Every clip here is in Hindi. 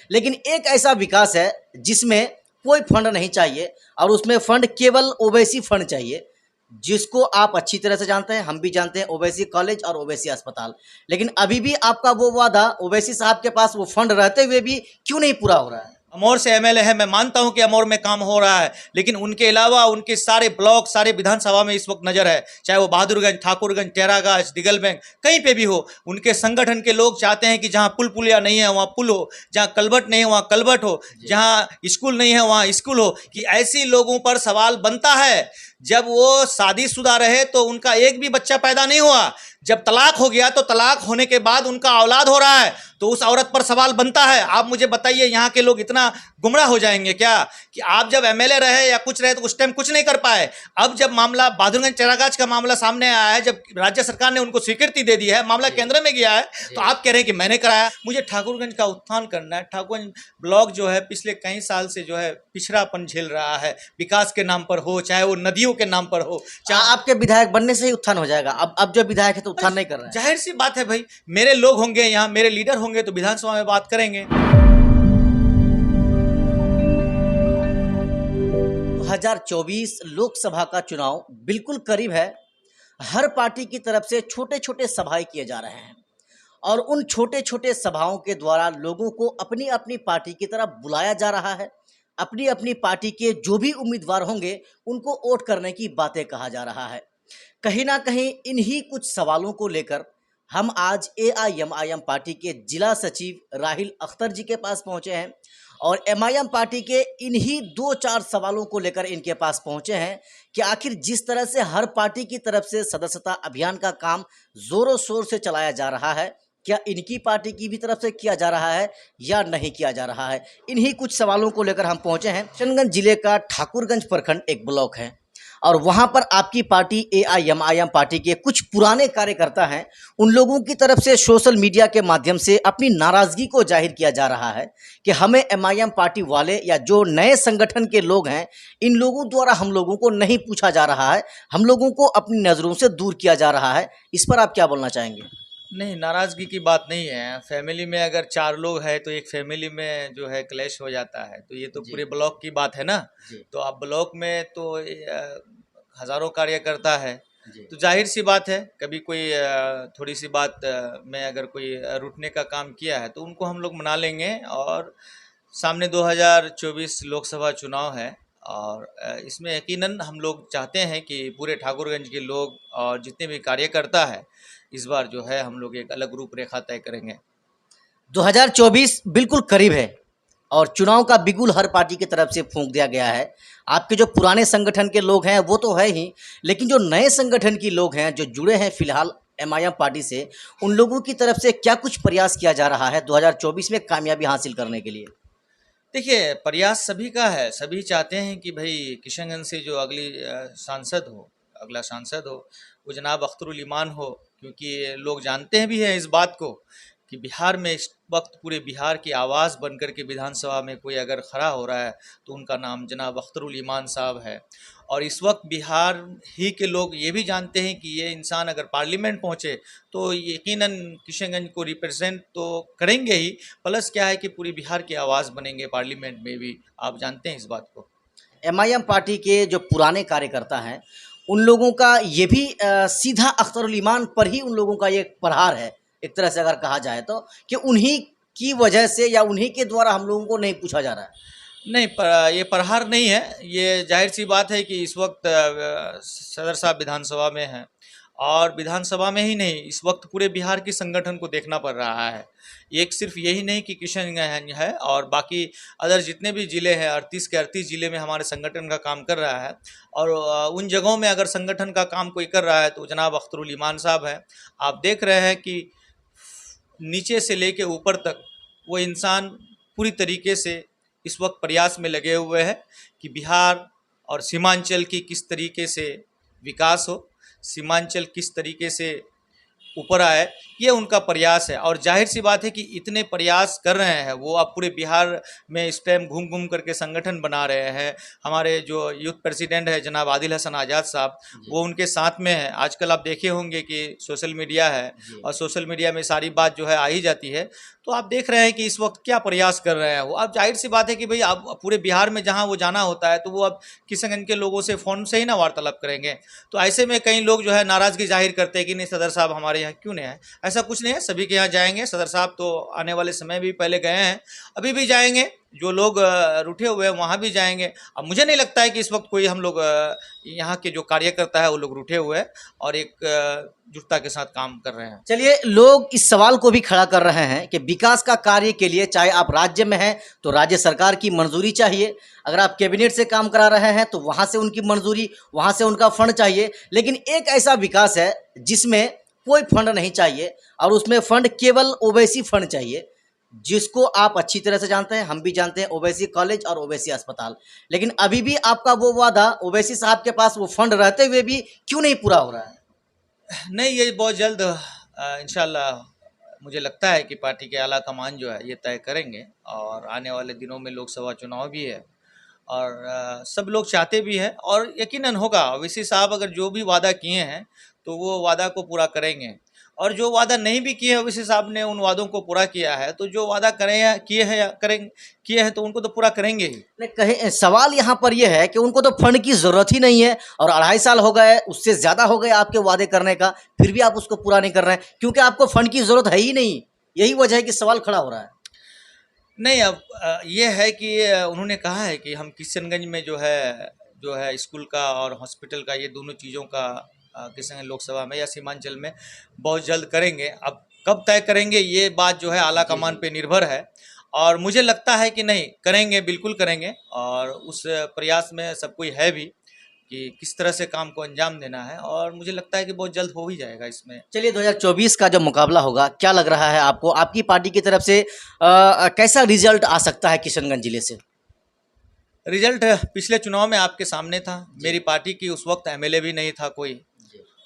लेकिन एक ऐसा विकास है जिसमें कोई फंड नहीं चाहिए और उसमें फंड केवल ओवैसी फंड चाहिए, जिसको आप अच्छी तरह से जानते हैं, हम भी जानते हैं, ओवैसी कॉलेज और ओवैसी अस्पताल। लेकिन अभी भी आपका वो वादा ओवैसी साहब के पास वो फंड रहते हुए भी क्यों नहीं पूरा हो रहा है? अमौर से एमएलए है, मैं मानता हूं कि अमौर में काम हो रहा है, लेकिन उनके अलावा उनके सारे ब्लॉक, सारे विधानसभा में इस वक्त नजर है, चाहे वो बहादुरगंज, ठाकुरगंज, टेरागाछ, दिगल बैंक, कहीं पे भी हो। उनके संगठन के लोग चाहते हैं कि जहां पुल पुलिया नहीं है वहां पुल हो, जहां कलबट नहीं है वहां कलबट हो, जहां स्कूल नहीं है वहां स्कूल हो। कि ऐसी लोगों पर सवाल बनता है। जब वो शादीशुदा रहे तो उनका एक भी बच्चा पैदा नहीं हुआ, जब तलाक हो गया तो तलाक होने के बाद उनका औलाद हो रहा है, तो उस औरत पर सवाल बनता है। आप मुझे बताइए, यहाँ के लोग इतना गुमराह हो जाएंगे क्या कि आप जब एमएलए रहे या कुछ रहे तो उस टाइम कुछ नहीं कर पाए। अब जब मामला बहादुरगंज चेरागाछ का मामला सामने आया है, जब राज्य सरकार ने उनको स्वीकृति दे दी है, मामला केंद्र में गया है, तो आप कह रहे हैं कि मैंने कराया। मुझे ठाकुरगंज का उत्थान करना है। ठाकुरगंज ब्लॉक जो है पिछले कई साल से जो है पिछड़ापन झेल रहा है, विकास के नाम पर हो, चाहे वो नदियों के नाम पर हो, चाहे आपके विधायक बनने से ही उत्थान हो जाएगा। अब जो विधायक है तो उत्थान नहीं कर रहा है। जाहिर सी बात है भाई, मेरे लोग होंगे यहाँ, मेरे लीडर होंगे तो विधानसभा में बात करेंगे। 2024 लोकसभा का चुनाव बिल्कुल करीब है। हर पार्टी की तरफ से छोटे छोटे सभाएं किए जा रहे हैं और उन छोटे छोटे सभाओं के द्वारा लोगों को अपनी अपनी पार्टी की तरफ बुलाया जा रहा है। अपनी अपनी पार्टी के जो भी उम्मीदवार होंगे उनको वोट करने की बातें कहा जा रहा है। कहीं ना कहीं इन्हीं कुछ सवालों को लेकर हम आज एआईएमआईएम पार्टी के जिला सचिव राहिल अख्तर जी के पास पहुंचे हैं और एमआईएम पार्टी के इन्हीं 2-4 सवालों को लेकर इनके पास पहुंचे हैं कि आखिर जिस तरह से हर पार्टी की तरफ से सदस्यता अभियान का काम जोरों शोर से चलाया जा रहा है, क्या इनकी पार्टी की भी तरफ से किया जा रहा है या नहीं किया जा रहा है। इन्हीं कुछ सवालों को लेकर हम पहुंचे हैं। किशनगंज जिले का ठाकुरगंज प्रखंड एक ब्लॉक है और वहां पर आपकी पार्टी एआईएमआईएम पार्टी के कुछ पुराने कार्यकर्ता हैं, उन लोगों की तरफ से सोशल मीडिया के माध्यम से अपनी नाराजगी को जाहिर किया जा रहा है कि हमें एमआईएम पार्टी वाले या जो नए संगठन के लोग हैं, इन लोगों द्वारा हम लोगों को नहीं पूछा जा रहा है, हम लोगों को अपनी नज़रों से दूर किया जा रहा है। इस पर आप क्या बोलना चाहेंगे? नहीं, नाराज़गी की बात नहीं है। फैमिली में अगर 4 लोग हैं तो एक फैमिली में जो है क्लैश हो जाता है, तो ये तो पूरे ब्लॉक की बात है ना। तो आप ब्लॉक में तो हज़ारों कार्यकर्ता है, तो जाहिर सी बात है कभी कोई थोड़ी सी बात में अगर कोई रूठने का काम किया है तो उनको हम लोग मना लेंगे। और सामने 2024 लोकसभा चुनाव है और इसमें यकीनन हम लोग चाहते हैं कि पूरे ठाकुरगंज के लोग और जितने भी कार्यकर्ता है, इस बार जो है हम लोग एक अलग रूपरेखा तय करेंगे। 2024 बिल्कुल करीब है और चुनाव का बिगुल हर पार्टी की तरफ से फूंक दिया गया है। आपके जो पुराने संगठन के लोग हैं वो तो है ही, लेकिन जो नए संगठन के लोग हैं जो जुड़े हैं फिलहाल एमआईएम पार्टी से, उन लोगों की तरफ से क्या कुछ प्रयास किया जा रहा है 2024 में कामयाबी हासिल करने के लिए? देखिए, प्रयास सभी का है, सभी चाहते हैं कि भाई किशनगंज से जो अगला सांसद हो वो जनाब अख्तरुल ईमान हो, क्योंकि लोग जानते भी हैं इस बात को कि बिहार में इस वक्त पूरे बिहार की आवाज़ बनकर के विधानसभा में कोई अगर खड़ा हो रहा है तो उनका नाम जनाब अख्तरुल ईमान साहब है। और इस वक्त बिहार ही के लोग ये भी जानते हैं कि ये इंसान अगर पार्लियामेंट पहुँचे तो यकीनन किशनगंज को रिप्रेजेंट तो करेंगे ही, प्लस क्या है कि पूरी बिहार की आवाज़ बनेंगे पार्लियामेंट में भी। आप जानते हैं इस बात को। एमआईएम पार्टी के जो पुराने कार्यकर्ता हैं उन लोगों का ये भी सीधा अख्तरुल ईमान पर ही उन लोगों का ये प्रहार है, एक तरह से अगर कहा जाए तो, कि उन्हीं की वजह से या उन्हीं के द्वारा हम लोगों को नहीं पूछा जा रहा है। नहीं, ये प्रहार नहीं है। ये जाहिर सी बात है कि इस वक्त सदर साहब विधानसभा में हैं और विधानसभा में ही नहीं, इस वक्त पूरे बिहार की संगठन को देखना पड़ रहा है। एक सिर्फ यही नहीं कि किशनगंज है और बाकी अदर जितने भी ज़िले हैं, 38 के 38 ज़िले में हमारे संगठन का काम कर रहा है। और उन जगहों में अगर संगठन का काम कोई कर रहा है तो जनाब अख्तरुल ईमान साहब हैं। आप देख रहे हैं कि नीचे से लेके ऊपर तक वो इंसान पूरी तरीके से इस वक्त प्रयास में लगे हुए हैं कि बिहार और सीमांचल की किस तरीके से विकास हो, सीमांचल किस तरीके से ऊपर आए, ये उनका प्रयास है। और जाहिर सी बात है कि इतने प्रयास कर रहे हैं वो, अब पूरे बिहार में इस टाइम घूम घूम करके संगठन बना रहे हैं। हमारे जो यूथ प्रेसिडेंट है जनाब आदिल हसन आज़ाद साहब, वो उनके साथ में है। आजकल आप देखे होंगे कि सोशल मीडिया है और सोशल मीडिया में सारी बात जो है आ ही जाती है, तो आप देख रहे हैं कि इस वक्त क्या प्रयास कर रहे हैं वो। अब जाहिर सी बात है कि भाई अब पूरे बिहार में जहाँ वो जाना होता है तो वो अब किशनगंज के लोगों से फ़ोन से ही ना वार्तालाप करेंगे। तो ऐसे में कई लोग जो है नाराज़गी जाहिर करते हैं कि नहीं सदर साहब हमारे यहाँ क्यों नहीं आए। ऐसा कुछ नहीं है, सभी के यहाँ जाएंगे। सदर साहब तो आने वाले समय भी पहले गए हैं, अभी भी जाएंगे। जो लोग रूठे हुए हैं वहाँ भी जाएंगे। अब मुझे नहीं लगता है कि इस वक्त कोई हम लोग यहाँ के जो कार्यकर्ता है वो लोग रूठे हुए हैं और एक जुटता के साथ काम कर रहे हैं। चलिए, लोग इस सवाल को भी खड़ा कर रहे हैं कि विकास का कार्य के लिए चाहे आप राज्य में हैं तो राज्य सरकार की मंजूरी चाहिए, अगर आप कैबिनेट से काम करा रहे हैं तो वहाँ से उनकी मंजूरी, वहाँ से उनका फंड चाहिए। लेकिन एक ऐसा विकास है जिसमें कोई फंड नहीं चाहिए और उसमें फंड केवल ओवैसी फंड चाहिए, जिसको आप अच्छी तरह से जानते हैं, हम भी जानते हैं, ओवैसी कॉलेज और ओवैसी अस्पताल। लेकिन अभी भी आपका वो वादा ओवैसी साहब के पास वो फंड रहते हुए भी क्यों नहीं पूरा हो रहा है? नहीं, ये बहुत जल्द इंशाल्लाह मुझे लगता है कि पार्टी के आला कमान जो है ये तय करेंगे। और आने वाले दिनों में लोकसभा चुनाव भी है और सब लोग चाहते भी हैं और यकीनन होगा। ओवैसी साहब अगर जो भी वादा किए हैं तो वो वादा को पूरा करेंगे, और जो वादा नहीं भी किए हैं ओवैसी साहब ने उन वादों को पूरा किया है, तो जो वादा करें या किए हैं या करेंगे किए हैं तो उनको तो पूरा करेंगे ही। नहीं, कहे सवाल यहाँ पर यह है कि उनको तो फंड की जरूरत ही नहीं है और 2.5 साल हो गए, उससे ज्यादा हो गए आपके वादे करने का, फिर भी आप उसको पूरा नहीं कर रहे हैं क्योंकि आपको फंड की जरूरत है ही नहीं। यही वजह है कि सवाल खड़ा हो रहा है। नहीं, अब ये है कि उन्होंने कहा है कि हम किशनगंज में जो है स्कूल का और हॉस्पिटल का, ये दोनों चीज़ों का किशनगंज लोकसभा में या सीमांचल में बहुत जल्द करेंगे। अब कब तय करेंगे ये बात जो है आला कमान पे निर्भर है, और मुझे लगता है कि नहीं करेंगे, बिल्कुल करेंगे। और उस प्रयास में सब कोई है भी कि किस तरह से काम को अंजाम देना है, और मुझे लगता है कि बहुत जल्द हो ही जाएगा इसमें। चलिए, 2024 का जो मुकाबला होगा, क्या लग रहा है आपको, आपकी पार्टी की तरफ से कैसा रिजल्ट आ सकता है किशनगंज जिले से? रिजल्ट पिछले चुनाव में आपके सामने था। मेरी पार्टी की उस वक्त एमएलए भी नहीं था कोई,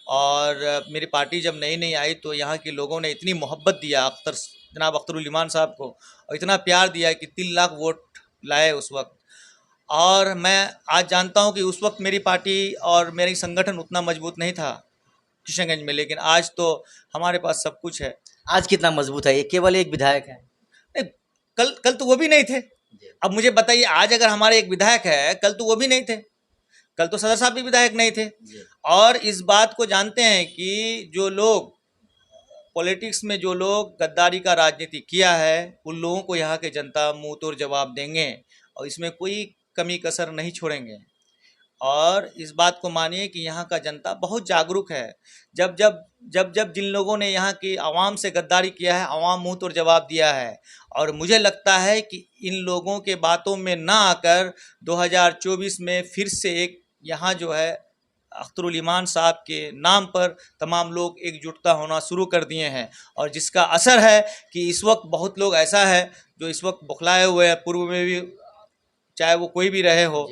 और मेरी पार्टी जब नई नई आई तो यहाँ के लोगों ने इतनी मोहब्बत दिया जनाब अख्तरुल इमान साहब को, और इतना प्यार दिया कि 3 लाख वोट लाए उस वक्त। और मैं आज जानता हूँ कि उस वक्त मेरी पार्टी और मेरी संगठन उतना मजबूत नहीं था किशनगंज में, लेकिन आज तो हमारे पास सब कुछ है। आज कितना मजबूत है? ये केवल एक विधायक है। नहीं, कल तो वो भी नहीं थे। अब मुझे बताइए, आज अगर हमारे एक विधायक है, कल तो वो भी नहीं थे, कल तो सदर साहब भी विधायक नहीं थे। और इस बात को जानते हैं कि जो लोग पॉलिटिक्स में, जो लोग गद्दारी का राजनीति किया है, उन लोगों को यहाँ के जनता मुंह तोड़ जवाब देंगे और इसमें कोई कमी कसर नहीं छोड़ेंगे। और इस बात को मानिए कि यहाँ का जनता बहुत जागरूक है। जब जिन लोगों ने यहाँ की आवाम से गद्दारी किया है, आवाम मुंह तोड़ जवाब दिया है। और मुझे लगता है कि इन लोगों के बातों में ना आकर 2024 में फिर से एक यहाँ जो है अख्तरुल इमान साहब के नाम पर तमाम लोग एकजुटता होना शुरू कर दिए हैं, और जिसका असर है कि इस वक्त बहुत लोग ऐसा है जो इस वक्त बौखलाए हुए हैं, पूर्व में भी चाहे वो कोई भी रहे हो,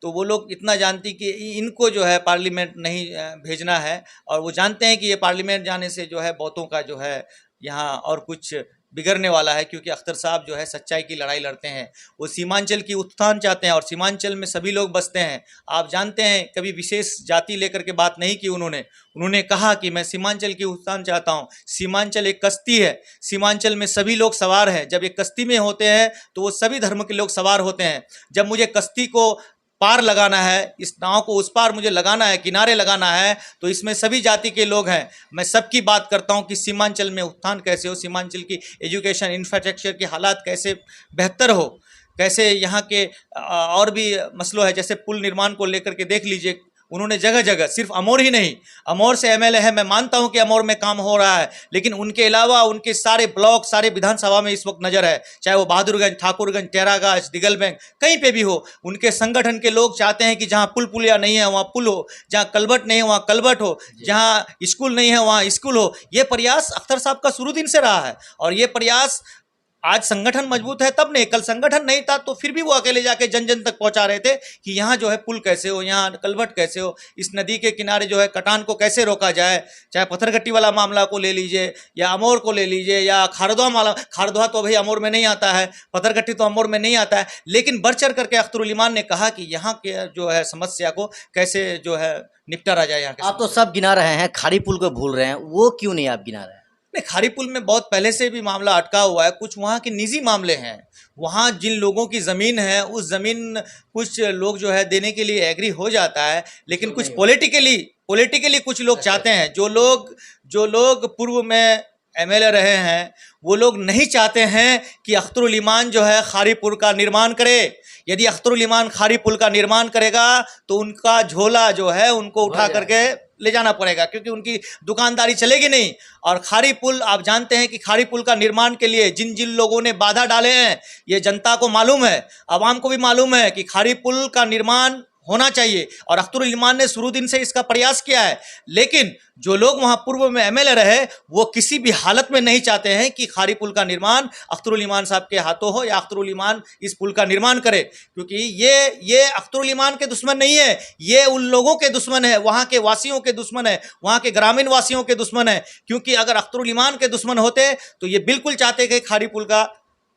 तो वो लोग इतना जानती कि इनको जो है पार्लियामेंट नहीं भेजना है, और वो जानते हैं कि ये पार्लियामेंट जाने से जो है बहुतों का जो है यहाँ और कुछ बिगड़ने वाला है, क्योंकि अख्तर साहब जो है सच्चाई की लड़ाई लड़ते हैं। वो सीमांचल की उत्थान चाहते हैं, और सीमांचल में सभी लोग बसते हैं। आप जानते हैं, कभी विशेष जाति लेकर के बात नहीं की उन्होंने कहा कि मैं सीमांचल की उत्थान चाहता हूँ। सीमांचल एक कश्ती है, सीमांचल में सभी लोग सवार हैं। जब एक कश्ती में होते हैं तो वो सभी धर्म के लोग सवार होते हैं। जब मुझे कश्ती को पार लगाना है, इस नाव को उस पार मुझे लगाना है, किनारे लगाना है, तो इसमें सभी जाति के लोग हैं। मैं सबकी बात करता हूं कि सीमांचल में उत्थान कैसे हो, सीमांचल की एजुकेशन इंफ्रास्ट्रक्चर की हालात कैसे बेहतर हो, कैसे यहाँ के और भी मसलों है, जैसे पुल निर्माण को लेकर के देख लीजिए। उन्होंने जगह जगह, सिर्फ अमौर ही नहीं, अमौर से एमएलए है, मैं मानता हूं कि अमौर में काम हो रहा है, लेकिन उनके अलावा उनके सारे ब्लॉक, सारे विधानसभा में इस वक्त नजर है, चाहे वो बहादुरगंज, ठाकुरगंज, टेरागाछ, दिगलबैंक, कहीं पे भी हो। उनके संगठन के लोग चाहते हैं कि जहां पुलिया नहीं है वहां पुल हो, जहां कलबट नहीं है वहां कलबट हो, जहां स्कूल नहीं है वहां स्कूल हो। ये प्रयास अख्तर साहब का शुरू दिन से रहा है, और ये प्रयास आज संगठन मजबूत है तब नहीं, कल संगठन नहीं था तो फिर भी वो अकेले जाके जन जन तक पहुंचा रहे थे कि यहाँ जो है पुल कैसे हो, यहाँ कलवट कैसे हो, इस नदी के किनारे जो है कटान को कैसे रोका जाए। चाहे पत्थरगट्टी वाला मामला को ले लीजिए या अमौर को ले लीजिए या खारदवा मामला, खारदवा तो अभी अमौर में नहीं आता है, पत्थरगट्टी तो अमौर में नहीं आता है, लेकिन बढ़ चढ़ करके अख्तरुल ईमान ने कहा कि यहाँ के जो है समस्या को कैसे जो है निपटारा जाए। यहाँ आप तो सब गिना रहे हैं, खाड़ी पुल को भूल रहे हैं, वो क्यों नहीं आप गिना रहे हैं? नहीं, खारी पुल में बहुत पहले से भी मामला अटका हुआ है, कुछ वहाँ के निजी मामले हैं। वहाँ जिन लोगों की ज़मीन है उस ज़मीन कुछ लोग जो है देने के लिए एग्री हो जाता है, लेकिन कुछ पॉलिटिकली कुछ लोग चाहते हैं, जो लोग पूर्व में एमएलए रहे हैं वो लोग नहीं चाहते हैं कि अख्तरुल ईमान जो है खारी पुल का निर्माण करे। यदि अख्तरुल ईमान खारी पुल का निर्माण करेगा तो उनका झोला जो है उनको उठा करके ले जाना पड़ेगा, क्योंकि उनकी दुकानदारी चलेगी नहीं। और खारी पुल, आप जानते हैं कि खारी पुल का निर्माण के लिए जिन जिन लोगों ने बाधा डाले हैं ये जनता को मालूम है, आवाम को भी मालूम है कि खारी पुल का निर्माण होना चाहिए और अख्तरुल ईमान ने शुरू दिन से इसका प्रयास किया है। लेकिन जो लोग वहाँ पूर्व में एमएलए रहे वो किसी भी हालत में नहीं चाहते हैं कि खारी पुल का निर्माण अख्तरुल ईमान साहब के हाथों हो या अख्तरुल ईमान इस पुल का निर्माण करे, क्योंकि ये अख्तरुल ईमान के दुश्मन नहीं है, ये उन लोगों के दुश्मन है, वहाँ के वासियों के दुश्मन है, वहाँ के ग्रामीण वासियों के दुश्मन है। क्योंकि अगर अख्तरुल ईमान के दुश्मन होते तो ये बिल्कुल चाहते कि खारी पुल का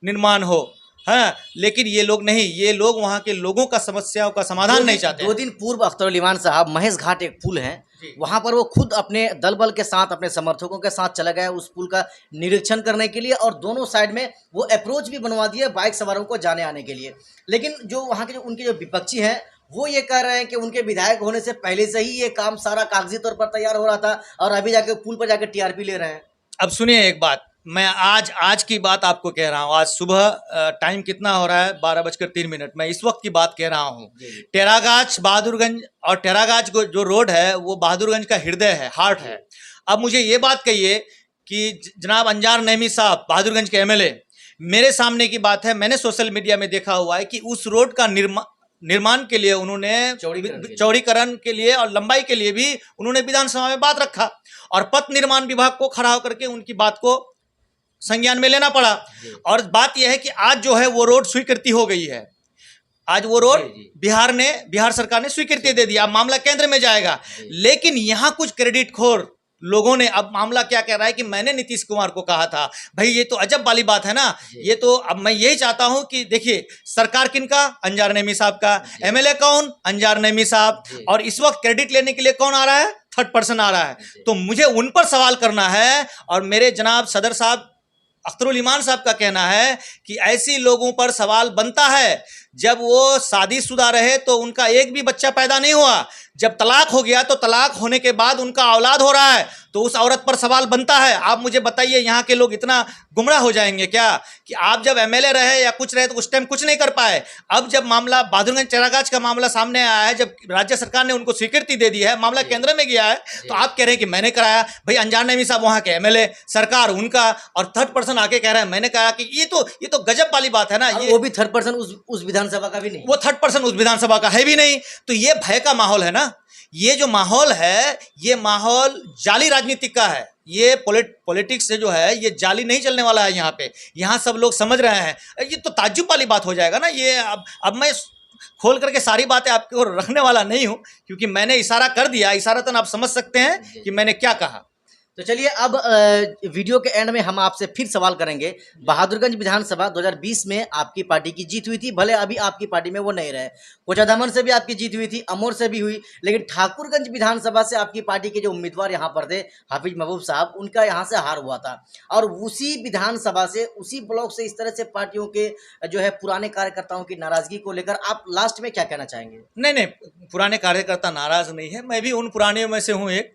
निर्माण हो, हाँ, लेकिन ये लोग नहीं, ये लोग वहाँ के लोगों का समस्याओं का समाधान नहीं चाहते। 2 दिन पूर्व अख्तरुल ईमान साहब महेश घाट एक पुल है, वहां पर वो खुद अपने दल बल के साथ, अपने समर्थकों के साथ चला गया उस पुल का निरीक्षण करने के लिए, और दोनों साइड में वो अप्रोच भी बनवा दिए बाइक सवारों को जाने आने के लिए। लेकिन जो वहाँ के उनके जो विपक्षी हैं वो ये कह रहे हैं कि उनके विधायक होने से पहले से ही ये काम सारा कागजी तौर पर तैयार हो रहा था और अभी जाके पुल पर जाकर टीआरपी ले रहे हैं। अब सुनिए एक बात, मैं आज की बात आपको कह रहा हूँ। आज सुबह टाइम कितना हो रहा है, 12:03। मैं इस वक्त की बात कह रहा हूँ। टेरागाछ बहादुरगंज और टेरागाछ जो रोड है वो बहादुरगंज का हृदय है, हार्ट है। अब मुझे ये बात कहिए कि जनाब अंजार नईमी साहब बहादुरगंज के एमएलए, मेरे सामने की बात है, मैंने सोशल मीडिया में देखा हुआ है कि उस रोड का निर्माण के लिए उन्होंने चौड़ीकरण के लिए और लंबाई के लिए भी उन्होंने विधानसभा में बात रखा और पथ निर्माण विभाग को खड़ा होकर के उनकी बात को संज्ञान में लेना पड़ा। और बात यह है कि आज जो है वो रोड स्वीकृति हो गई है, आज वो रोड बिहार सरकार ने स्वीकृति दे दिया, अब मामला केंद्र में जाएगा। लेकिन यहाँ कुछ क्रेडिट खोर लोगों ने, अब मामला क्या कह रहा है कि मैंने नीतीश कुमार को कहा था, भाई ये तो अजब वाली बात है ना। ये तो अब मैं यही चाहता हूं कि देखिए सरकार किनका, अंजार नईमी साहब का, एमएलए कौन, अंजार नईमी साहब, और इस वक्त क्रेडिट लेने के लिए कौन आ रहा है, थर्ड पर्सन आ रहा है। तो मुझे उन पर सवाल करना है और मेरे जनाब सदर साहब अख्तरुल ईमान साहब का कहना है कि ऐसी लोगों पर सवाल बनता है जब वो शादीशुदा रहे तो उनका एक भी बच्चा पैदा नहीं हुआ, जब तलाक हो गया तो तलाक होने के बाद उनका औलाद हो रहा है तो उस औरत पर सवाल बनता है। आप मुझे बताइए यहाँ के लोग इतना गुमराह हो जाएंगे क्या कि आप जब एमएलए रहे या कुछ रहे तो उस टाइम कुछ नहीं कर पाए। अब जब मामला बहादुरगंज टेरागाछ का मामला सामने आया है, जब राज्य सरकार ने उनको स्वीकृति दे दी है, मामला केंद्र में गया है, तो आप कह रहे हैं कि मैंने कराया। भाई अंजार नईमी साहब वहाँ के एमएलए, सरकार उनका, और थर्ड पर्सन आके कह रहा है मैंने कहा कि ये तो गजब वाली बात है ना। ये वो भी थर्ड पर्सन उस विधानसभा का भी नहीं, वो थर्ड पर्सन उस विधानसभा का है भी नहीं। तो ये भय का माहौल है ना, ये जो माहौल है ये माहौल जाली राजनीतिक का है। ये पॉलिटिक्स से जो है ये जाली नहीं चलने वाला है यहाँ पे, यहाँ सब लोग समझ रहे हैं। ये तो ताज्जुब वाली बात हो जाएगा ना। ये अब मैं खोल करके सारी बातें आपको रखने वाला नहीं हूँ, क्योंकि मैंने इशारा कर दिया, इशारतन आप समझ सकते हैं कि मैंने क्या कहा। तो चलिए अब वीडियो के एंड में हम आपसे फिर सवाल करेंगे। बहादुरगंज विधानसभा 2020 में आपकी पार्टी की जीत हुई थी, भले अभी आपकी पार्टी में वो नहीं रहे, कोचाधामन से भी आपकी जीत हुई थी, अमौर से भी हुई, लेकिन ठाकुरगंज विधानसभा से आपकी पार्टी के जो उम्मीदवार यहाँ पर थे हाफिज महबूब साहब, उनका यहाँ से हार हुआ था। और उसी विधानसभा से, उसी ब्लॉक से इस तरह से पार्टियों के जो है पुराने कार्यकर्ताओं की नाराजगी को लेकर आप लास्ट में क्या कहना चाहेंगे? नहीं, पुराने कार्यकर्ता नाराज नहीं है, मैं भी उन पुराने में से हूँ एक।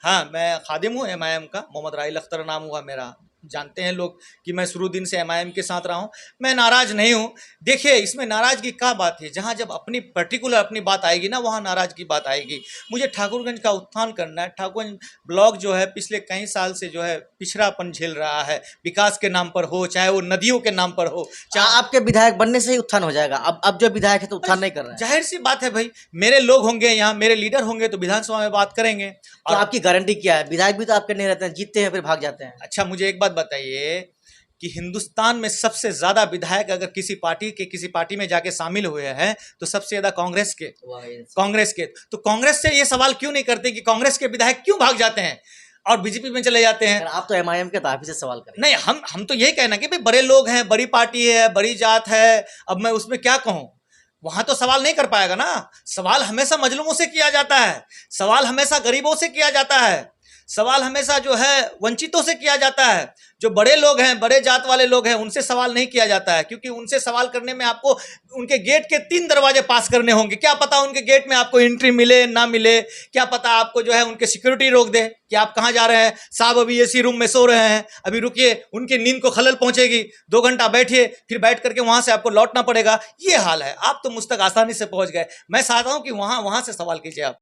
हाँ, मैं खादिम हूँ एमआईएम का, मोहम्मद राइल अख्तर नाम हुआ मेरा। जानते हैं लोग कि मैं शुरू दिन से एमआईएम के साथ रहा हूँ, मैं नाराज नहीं हूँ। देखिए इसमें नाराजगी क्या बात है, जहाँ जब अपनी पर्टिकुलर अपनी बात आएगी ना वहाँ नाराजगी बात आएगी। मुझे ठाकुरगंज का उत्थान करना है। ठाकुरगंज ब्लॉक जो है पिछले कई साल से जो है पिछड़ापन झेल रहा है, विकास के नाम पर हो, चाहे वो नदियों के नाम पर हो। चाहे आपके विधायक बनने से ही उत्थान हो जाएगा। अब जो विधायक है तो उत्थान नहीं कर रहे हैं। जाहिर सी बात है भाई, मेरे लोग होंगे यहाँ, मेरे लीडर होंगे तो विधानसभा में बात करेंगे। तो आपकी गारंटी क्या है? विधायक भी तो आपके नहीं रहते हैं, जीतते हैं फिर भाग जाते हैं। अच्छा मुझे एक बात बताइए कि हिंदुस्तान में सबसे ज्यादा विधायक अगर किसी पार्टी में जाके शामिल हुए हैं तो सबसे ज्यादा कांग्रेस के। तो कांग्रेस से ये सवाल क्यों नहीं करते कि कांग्रेस के विधायक क्यों भाग जाते हैं और बीजेपी में चले जाते हैं? आप तो एमआईएम के ताफी से सवाल करें। नहीं, हम तो यही कहना कि भाई बड़े लोग हैं, बड़ी पार्टी है, बड़ी जात है, अब मैं उसमें क्या कहूं? वहां तो सवाल नहीं कर पाएगा ना। सवाल हमेशा मजलूमों से किया जाता है, सवाल हमेशा गरीबों से किया जाता है, सवाल हमेशा जो है वंचितों से किया जाता है। जो बड़े लोग हैं, बड़े जात वाले लोग हैं, उनसे सवाल नहीं किया जाता है, क्योंकि उनसे सवाल करने में आपको उनके गेट के 3 दरवाजे पास करने होंगे। क्या पता उनके गेट में आपको एंट्री मिले ना मिले, क्या पता आपको जो है उनके सिक्योरिटी रोक दे कि आप कहाँ जा रहे हैं, साहब अभी एसी रूम में सो रहे हैं, अभी रुकिए, उनकी नींद को खलल पहुंचेगी, 2 घंटा बैठिए, फिर बैठ करके वहां से आपको लौटना पड़ेगा। ये हाल है। आप तो मुझ तक आसानी से पहुंच गए, मैं चाहता हूं कि वहां से सवाल कीजिए आप।